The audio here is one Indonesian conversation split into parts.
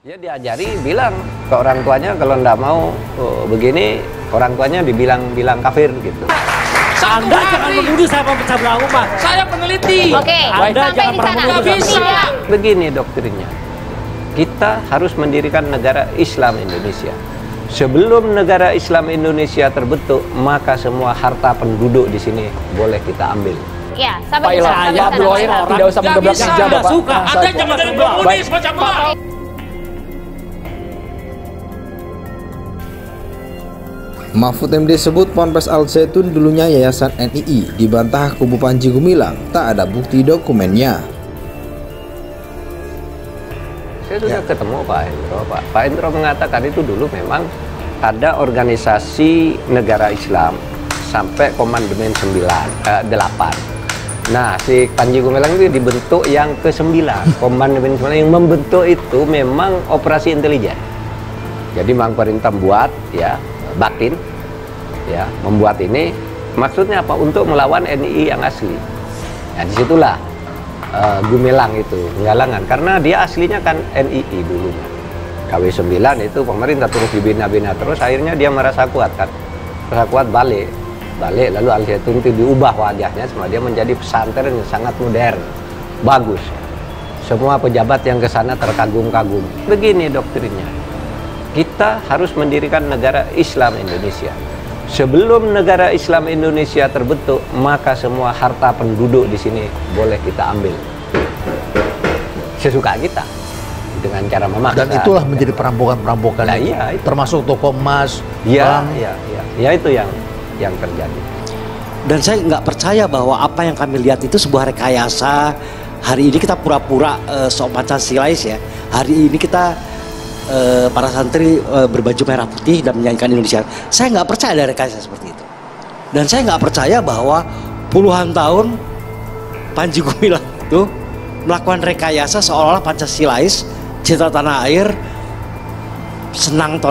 Ya diajari bilang ke orang tuanya kalau nggak mau begini, orang tuanya dibilang kafir gitu. Anda jangan menuduh saya pemecah belah umat. Saya peneliti. Oke, Anda jangan pernah menuduh. Bisa. Begini doktrinnya, kita harus mendirikan negara Islam Indonesia. Sebelum negara Islam Indonesia terbentuk, maka semua harta penduduk di sini boleh kita ambil. Ya, sampai saya bloin orang Tidak usah menggebrak meja, Bapak. Suka. Anda jangan dari komunis macam apa? Mahfud MD sebut Ponpes Al Zaitun dulunya Yayasan NII, dibantah kubu Panji Gumilang tak ada bukti dokumennya. Saya sudah ketemu Pak Hendro. Pak Hendro mengatakan itu dulu memang ada organisasi negara Islam sampai Komandemen 8. Nah, si Panji Gumilang itu dibentuk yang ke-9. Komandemen 9 yang membentuk itu memang operasi intelijen. Jadi memang perintah buat ya batin ya membuat ini maksudnya apa, untuk melawan NII yang asli. Nah disitulah Gumilang itu penggalangan karena dia aslinya kan NII dulunya. KW9 itu pemerintah terus dibina-bina terus, akhirnya dia merasa kuat kan, merasa kuat balik lalu Al Zaitun itu diubah wajahnya semua, dia menjadi pesantren yang sangat modern, bagus. Semua pejabat yang ke sana terkagum-kagum. Begini doktrinnya, kita harus mendirikan negara Islam Indonesia. Sebelum negara Islam Indonesia terbentuk, maka semua harta penduduk di sini boleh kita ambil sesuka kita dengan cara memaksa. Dan itulah menjadi perampokan-perampokan. Nah, iya, itu. Termasuk toko emas, Ya, bank. ya itu yang terjadi. Dan saya nggak percaya bahwa apa yang kami lihat itu sebuah rekayasa. Hari ini kita pura-pura sok Pancasilais ya. Hari ini kita para santri berbaju merah putih dan menyanyikan Indonesia. Saya nggak percaya ada rekayasa seperti itu. Dan saya nggak percaya bahwa puluhan tahun Panji Gumilang itu melakukan rekayasa seolah-olah Pancasilais, cinta tanah air, senang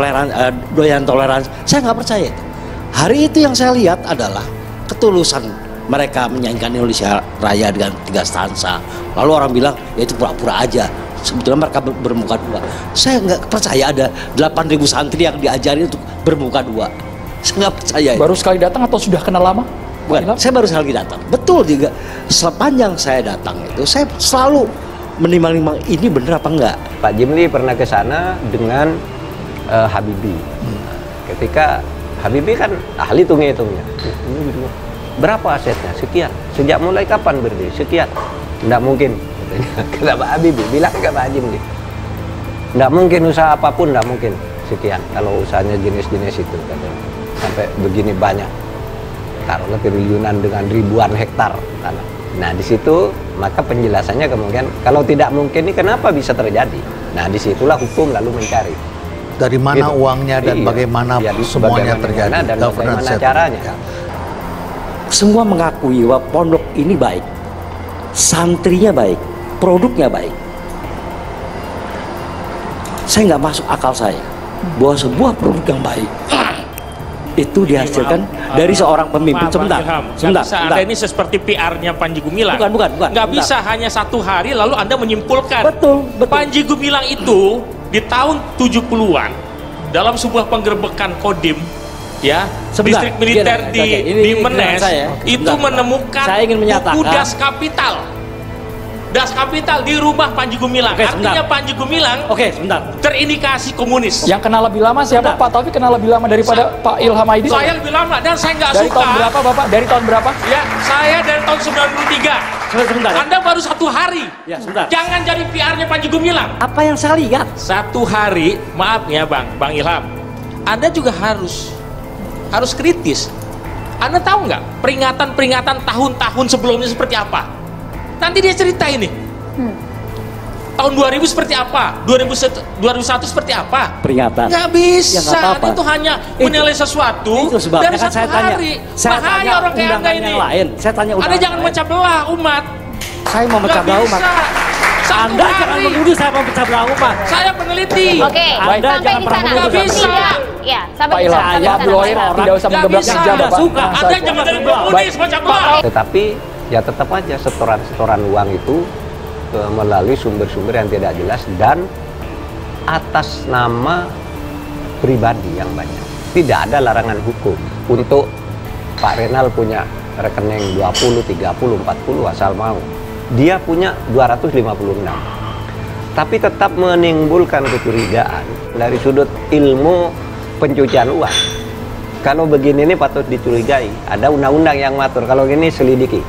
doyan toleransi. Saya nggak percaya itu. Hari itu yang saya lihat adalah ketulusan mereka menyanyikan Indonesia Raya dengan 3 stansa. Lalu orang bilang ya itu pura-pura aja. Sebetulnya mereka bermuka dua. Saya nggak percaya ada 8.000 santri yang diajari untuk bermuka dua. Saya nggak percaya. Baru sekali datang atau sudah kenal lama? Bukan, saya baru sekali datang. Betul juga. Sepanjang saya datang itu, saya selalu menimbang-nimbang ini bener apa enggak. Pak Jimli pernah ke sana dengan Habibie. Ketika Habibie kan ahli hitung-hitungnya. Berapa asetnya? Sekian. Sejak mulai kapan berdiri? Sekian. Nggak mungkin. Kata Pak Habibie, bilang ke Pak Jimli, nggak mungkin usaha apapun, nggak mungkin sekian. Kalau usahanya jenis-jenis itu, katanya. Sampai begini banyak, taruhlah triliunan dengan ribuan hektar tanah. Nah di situ maka penjelasannya kemungkinan kalau tidak mungkin ini kenapa bisa terjadi. Nah disitulah hukum lalu mencari Dari mana gitu. uangnya dan Iya. bagaimana Ya, semuanya terjadi. dan bagaimana Governance caranya. Semua mengakui bahwa pondok ini baik, santrinya baik, produknya baik. Saya nggak masuk akal saya bahwa sebuah produk yang baik itu dihasilkan dari seorang pemimpin. Sebentar. Anda ini seperti PR-nya Panji Gumilang. Bukan. Nggak bisa hanya 1 hari lalu Anda menyimpulkan. Betul. Panji Gumilang itu di tahun 70-an dalam sebuah penggerbekan Kodim ya, Sebentar. distrik militer di Menes itu Sebentar. menemukan Saya ingin menyatakan buku Das Kapital di rumah Panji Gumilang. Oke, Artinya sebentar. Panji Gumilang sebentar. terindikasi komunis. Yang kenal lebih lama siapa? Bentar. Pak Taufik kenal lebih lama daripada Pak Ilham Aidil? Saya lebih lama dan saya nggak Dari suka. tahun berapa Bapak? Dari tahun berapa? Ya, saya dari tahun 93. Sebentar. Anda baru 1 hari. Ya, sebentar. Jangan jadi PR-nya Panji Gumilang. Apa yang saya lihat? 1 hari, maaf ya Bang Ilham. Anda juga harus kritis. Anda tahu nggak peringatan tahun-tahun sebelumnya seperti apa? Nanti dia cerita ini. Tahun 2000 seperti apa? 2001 seperti apa? Peringatan. Nggak bisa. Ya, nggak apa-apa. Itu hanya menilai sesuatu Itu sebabnya dari kan 1 saya tanya. hari. Saya Bahaya tanya orang kayak Anda undangan ini. yang lain. Saya tanya Anda undangan jangan lain. memecah belah umat. Saya mau Nggak memecah belah umat. bisa. 1 Anda jangan hari. menuduh saya memecah belah umat. Saya peneliti. Oke, Anda sampai jangan di pernah sana. Nggak bisa. Ya, Pak sampai di Ilham, sana. Pak bloin orang tidak usah Nggak menggebrak bisa. meja Bapak. Suka. Anda jangan dari komunis macam belah. Tetapi ya tetap aja setoran uang itu melalui sumber-sumber yang tidak jelas dan atas nama pribadi yang banyak. Tidak ada larangan hukum untuk Pak Renal punya rekening 20, 30, 40 asal mau. Dia punya 256. Tapi tetap menimbulkan kecurigaan dari sudut ilmu pencucian uang. Kalau begini ini patut dicurigai. Ada undang-undang yang ngatur. Kalau gini selidiki,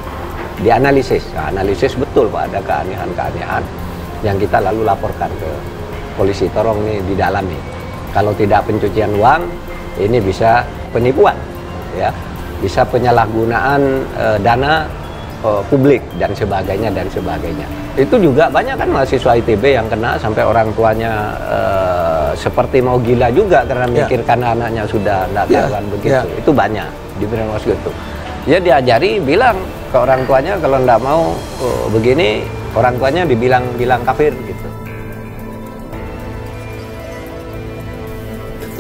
dianalisis. Nah, analisis betul Pak, ada keanehan-keanehan yang kita lalu laporkan ke polisi. Tolong nih didalami. Kalau tidak pencucian uang, ini bisa penipuan, ya, bisa penyalahgunaan dana publik dan sebagainya dan sebagainya. Itu juga banyak kan mahasiswa ITB yang kena sampai orang tuanya seperti mau gila juga karena mikirkan anaknya sudah tidak karuan begitu. Itu banyak di Brebes gitu. Ya diajari bilang ke orang tuanya kalau tidak mau begini, orang tuanya bilang kafir gitu.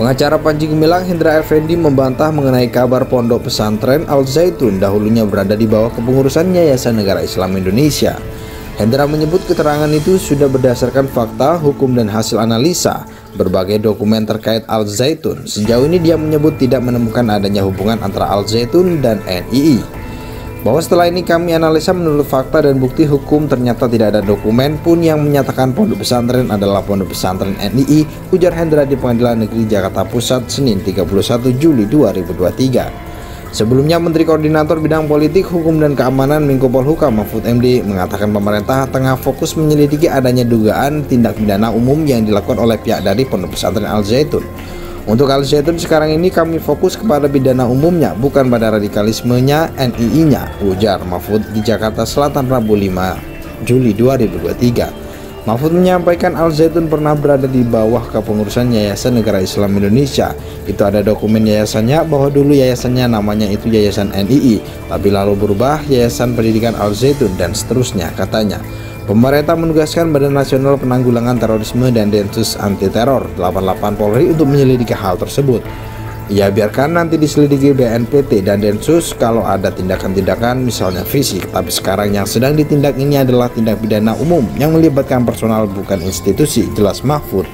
Pengacara Panji Gumilang Hendra Effendi membantah mengenai kabar pondok pesantren Al Zaitun dahulunya berada di bawah kepengurusan Yayasan Negara Islam Indonesia. Hendra menyebut keterangan itu sudah berdasarkan fakta, hukum, dan hasil analisa berbagai dokumen terkait Al Zaitun. Sejauh ini dia menyebut tidak menemukan adanya hubungan antara Al Zaitun dan NII. Bahwa setelah ini kami analisa menurut fakta dan bukti hukum ternyata tidak ada dokumen pun yang menyatakan pondok pesantren adalah pondok pesantren NII, ujar Hendra di Pengadilan Negeri Jakarta Pusat Senin 31 Juli 2023. Sebelumnya Menteri Koordinator Bidang Politik, Hukum dan Keamanan Menko Polhukam Mahfud MD mengatakan pemerintah tengah fokus menyelidiki adanya dugaan tindak pidana umum yang dilakukan oleh pihak dari pondok pesantren Al Zaitun. Untuk Al Zaitun sekarang ini kami fokus kepada pidana umumnya, bukan pada radikalismenya NII-nya, ujar Mahfud di Jakarta Selatan Rabu 5 Juli 2023. Mahfud menyampaikan Al Zaitun pernah berada di bawah kepengurusan Yayasan Negara Islam Indonesia. Itu ada dokumen yayasannya bahwa dulu yayasannya namanya itu Yayasan NII, tapi lalu berubah Yayasan Pendidikan Al Zaitun dan seterusnya, katanya. Pemerintah menugaskan Badan Nasional Penanggulangan Terorisme dan Densus Anti Teror 88 Polri untuk menyelidiki hal tersebut. Ya biarkan nanti diselidiki BNPT dan Densus kalau ada tindakan-tindakan misalnya fisik, tapi sekarang yang sedang ditindak ini adalah tindak pidana umum yang melibatkan personal bukan institusi, jelas Mahfud.